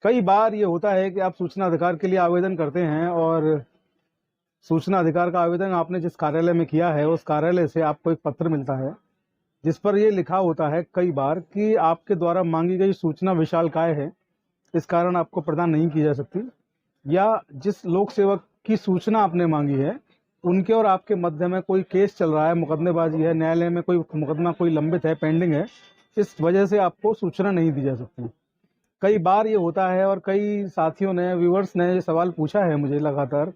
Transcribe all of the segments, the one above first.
कई बार ये होता है कि आप सूचना अधिकार के लिए आवेदन करते हैं और सूचना अधिकार का आवेदन आपने जिस कार्यालय में किया है उस कार्यालय से आपको एक पत्र मिलता है जिस पर ये लिखा होता है कई बार कि आपके द्वारा मांगी गई सूचना विशालकाय है, इस कारण आपको प्रदान नहीं की जा सकती। या जिस लोक सेवक की सूचना आपने मांगी है उनके और आपके मध्य में कोई केस चल रहा है, मुकदमेबाजी है, न्यायालय में कोई मुकदमा कोई लंबित है, पेंडिंग है, इस वजह से आपको सूचना नहीं दी जा सकती। कई बार ये होता है और कई साथियों ने, व्यूवर्स ने ये सवाल पूछा है मुझे लगातार।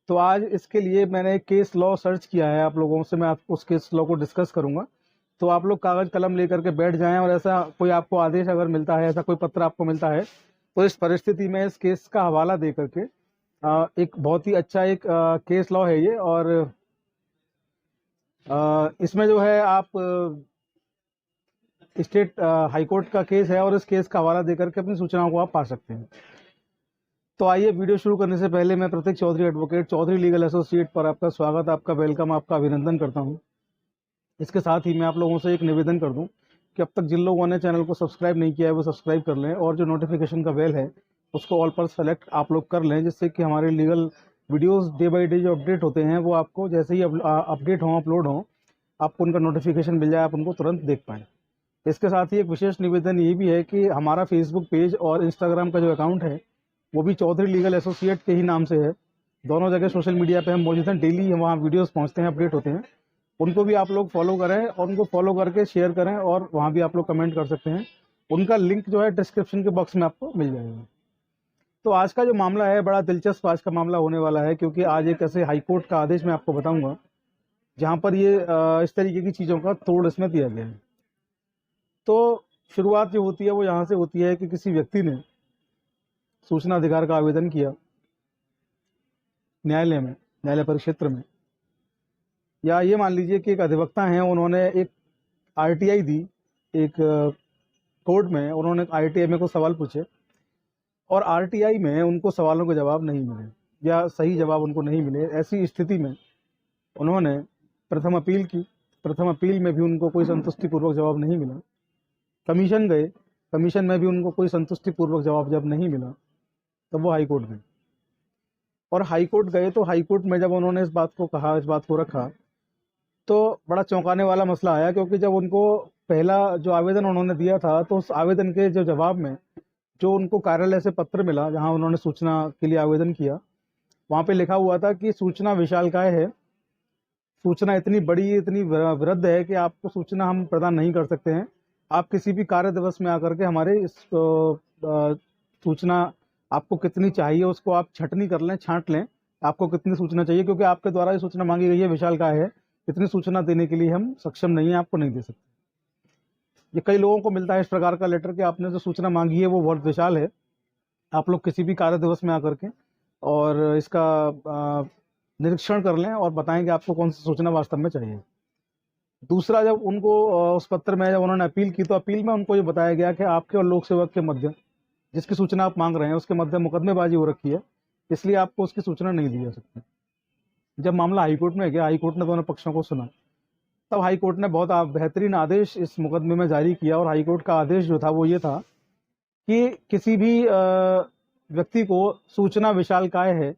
तो आज इसके लिए मैंने एक केस लॉ सर्च किया है आप लोगों से, मैं आपको उस केस लॉ को डिस्कस करूंगा। तो आप लोग कागज कलम लेकर के बैठ जाएं और ऐसा कोई आपको आदेश अगर मिलता है, ऐसा कोई पत्र आपको मिलता है, तो इस परिस्थिति में इस केस का हवाला दे करके एक बहुत ही अच्छा एक केस लॉ है ये। और इसमें जो है आप स्टेट हाई कोर्ट का केस है और इस केस का हवाला देकर के अपनी सूचनाओं को आप पा सकते हैं। तो आइए, वीडियो शुरू करने से पहले मैं Prateek Chaudhary, advocate, Chaudhary legal associate पर आपका स्वागत, आपका वेलकम, आपका अभिनंदन करता हूं। इसके साथ ही मैं आप लोगों से एक निवेदन कर दूं कि अब तक जिन लोगों ने चैनल को सब्सक्राइब नहीं किया है वो सब्सक्राइब कर लें और जो नोटिफिकेशन का बेल है उसको ऑल पर सेलेक्ट आप लोग कर लें, जिससे कि हमारे legal videos day by day जो अपडेट होते हैं वो आपको जैसे ही अपडेट हों, अपलोड हों, आपको उनका नोटिफिकेशन मिल जाए, आप उनको तुरंत देख पाएँ। इसके साथ ही एक विशेष निवेदन ये भी है कि हमारा फेसबुक पेज और इंस्टाग्राम का जो अकाउंट है वो भी चौधरी लीगल एसोसिएट के ही नाम से है। दोनों जगह सोशल मीडिया पे हम मौजूद हैं, डेली वहाँ वीडियोस पहुँचते हैं, अपडेट होते हैं। उनको भी आप लोग फॉलो करें और उनको फॉलो करके शेयर करें और वहाँ भी आप लोग कमेंट कर सकते हैं। उनका लिंक जो है डिस्क्रिप्शन के बॉक्स में आपको मिल जाएगा। तो आज का जो मामला है बड़ा दिलचस्प आज का मामला होने वाला है, क्योंकि आज एक ऐसे हाईकोर्ट का आदेश मैं आपको बताऊंगा जहाँ पर ये इस तरीके की चीज़ों का तोड़ इसमें दिया गया है। तो शुरुआत जो होती है वो यहाँ से होती है कि किसी व्यक्ति ने सूचना अधिकार का आवेदन किया न्यायालय में, न्यायालय परिक्षेत्र में, या ये मान लीजिए कि एक अधिवक्ता हैं, उन्होंने एक आरटीआई दी, एक कोर्ट में उन्होंने आरटीआई में को सवाल पूछे और आरटीआई में उनको सवालों के जवाब नहीं मिले या सही जवाब उनको नहीं मिले। ऐसी स्थिति में उन्होंने प्रथम अपील की। प्रथम अपील में भी उनको कोई संतुष्टिपूर्वक जवाब नहीं मिला। कमीशन गए, कमीशन में भी उनको कोई संतुष्टिपूर्वक जवाब जब नहीं मिला तब वो हाई कोर्ट गए। और हाई कोर्ट गए तो हाई कोर्ट में जब उन्होंने इस बात को कहा, इस बात को रखा, तो बड़ा चौंकाने वाला मसला आया, क्योंकि जब उनको पहला जो आवेदन उन्होंने दिया था तो उस आवेदन के जो जवाब में जो उनको कार्यालय से पत्र मिला जहां उन्होंने सूचना के लिए आवेदन किया, वहां पे लिखा हुआ था कि सूचना विशालकाय है, सूचना इतनी बड़ी, इतनी वृहद है कि आपको सूचना हम प्रदान नहीं कर सकते हैं। आप किसी भी कार्य दिवस में आकर के हमारे इस सूचना आपको कितनी चाहिए उसको आप छटनी कर लें, छांट लें, आपको कितनी सूचना चाहिए, क्योंकि आपके द्वारा ये सूचना मांगी गई है विशालकाय है, इतनी सूचना देने के लिए हम सक्षम नहीं है, आपको नहीं दे सकते। ये कई लोगों को मिलता है इस प्रकार का लेटर कि आपने जो सूचना मांगी है वो बहुत विशाल है, आप लोग किसी भी कार्य दिवस में आकर के और इसका निरीक्षण कर लें और बताएं कि आपको कौन सी सूचना वास्तव में चाहिए। दूसरा, जब उनको उस पत्र में जब उन्होंने अपील की तो अपील में उनको ये बताया गया कि आपके और लोक सेवक के मध्य जिसकी सूचना आप मांग रहे हैं उसके मध्य मुकदमेबाजी हो रखी है, इसलिए आपको उसकी सूचना नहीं दी जा सकती। जब मामला हाईकोर्ट में गया, हाईकोर्ट ने दोनों पक्षों को सुना, तब हाईकोर्ट ने बहुत बेहतरीन आदेश इस मुकदमे में जारी किया। और हाईकोर्ट का आदेश जो था वो ये था कि किसी भी व्यक्ति को सूचना विशालकाय है,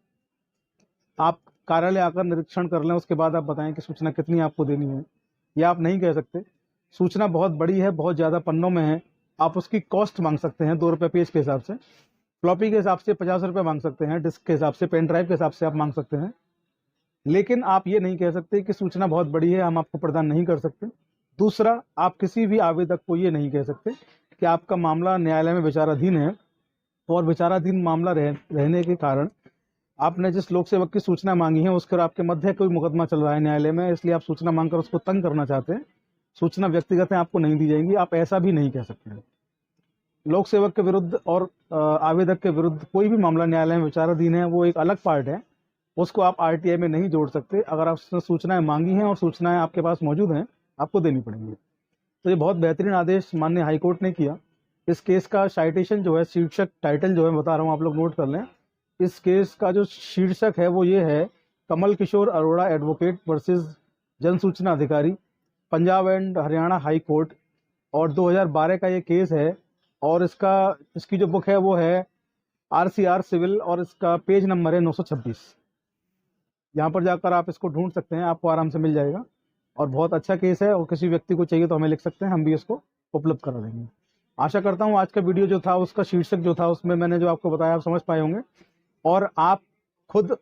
आप कार्यालय आकर निरीक्षण कर लें, उसके बाद आप बताएं कि सूचना कितनी आपको देनी है। या आप नहीं कह सकते सूचना बहुत बड़ी है, बहुत ज़्यादा पन्नों में है, आप उसकी कॉस्ट मांग सकते हैं 2 रुपये पेज के हिसाब से, फ्लॉपी के हिसाब से 50 रुपये मांग सकते हैं, डिस्क के हिसाब से, पेन ड्राइव के हिसाब से आप मांग सकते हैं। लेकिन आप ये नहीं कह सकते कि सूचना बहुत बड़ी है, हम आपको प्रदान नहीं कर सकते। दूसरा, आप किसी भी आवेदक को ये नहीं कह सकते कि आपका मामला न्यायालय में विचाराधीन है और विचाराधीन मामला रहने के कारण आपने जिस लोक सेवक की सूचना मांगी है उसके और आपके मध्य कोई मुकदमा चल रहा है न्यायालय में, इसलिए आप सूचना मांगकर उसको तंग करना चाहते हैं। सूचना व्यक्तिगत है, आपको नहीं दी जाएगी, आप ऐसा भी नहीं कह सकते हैं। लोक सेवक के विरुद्ध और आवेदक के विरुद्ध कोई भी मामला न्यायालय में विचाराधीन है, वो एक अलग पार्ट है, उसको आप आरटीआई में नहीं जोड़ सकते। अगर आपने सूचनाएं मांगी हैं और सूचनाएं आपके पास मौजूद हैं, आपको देनी पड़ेंगी। तो ये बहुत बेहतरीन आदेश माननीय हाईकोर्ट ने किया। इस केस का साइटेशन जो है, शीर्षक, टाइटल जो है बता रहा हूँ, आप लोग नोट कर लें। इस केस का जो शीर्षक है वो ये है, कमल किशोर अरोड़ा एडवोकेट वर्सेस जन सूचना अधिकारी, Punjab and Haryana high court, और 2012 का ये केस है। और इसकी जो बुक है वो है RCR सिविल, और इसका पेज नंबर है 926। यहाँ पर जाकर आप इसको ढूंढ सकते हैं, आपको आराम से मिल जाएगा। और बहुत अच्छा केस है, और किसी व्यक्ति को चाहिए तो हमें लिख सकते हैं, हम भी इसको उपलब्ध करा देंगे। आशा करता हूँ आज का वीडियो जो था उसका शीर्षक जो था उसमें मैंने जो आपको बताया आप समझ पाए होंगे, और आप खुद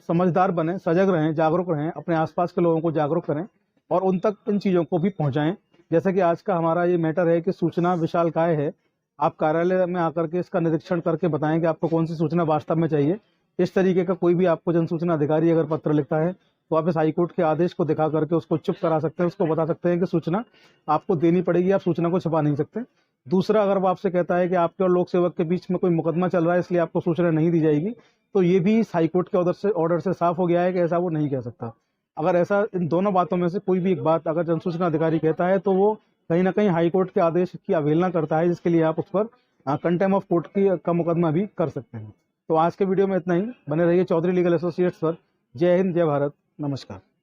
समझदार बने, सजग रहें, जागरूक रहें, अपने आसपास के लोगों को जागरूक करें और उन तक इन चीज़ों को भी पहुंचाएं। जैसे कि आज का हमारा ये मैटर है कि सूचना विशालकाय है, आप कार्यालय में आकर के इसका निरीक्षण करके बताएं कि आपको कौन सी सूचना वास्तव में चाहिए। इस तरीके का कोई भी आपको जन सूचना अधिकारी अगर पत्र लिखता है तो आप इस हाईकोर्ट के आदेश को दिखा करके उसको चुप करा सकते हैं, उसको बता सकते हैं कि सूचना आपको देनी पड़ेगी, आप सूचना को छिपा नहीं सकते। दूसरा, अगर वो आपसे कहता है कि आपके और लोक सेवक के बीच में कोई मुकदमा चल रहा है इसलिए आपको सूचना नहीं दी जाएगी, तो ये भी इस हाईकोर्ट के ऑर्डर से साफ हो गया है कि ऐसा वो नहीं कह सकता। अगर ऐसा इन दोनों बातों में से कोई भी एक बात अगर जन सूचना अधिकारी कहता है तो वो कहीं ना कहीं हाईकोर्ट के आदेश की अवहेलना करता है, जिसके लिए आप उस पर कंटेम्प्ट ऑफ कोर्ट की का मुकदमा भी कर सकते हैं। तो आज के वीडियो में इतना ही। बने रहिए चौधरी लीगल एसोसिएट्स पर। जय हिंद, जय भारत, नमस्कार।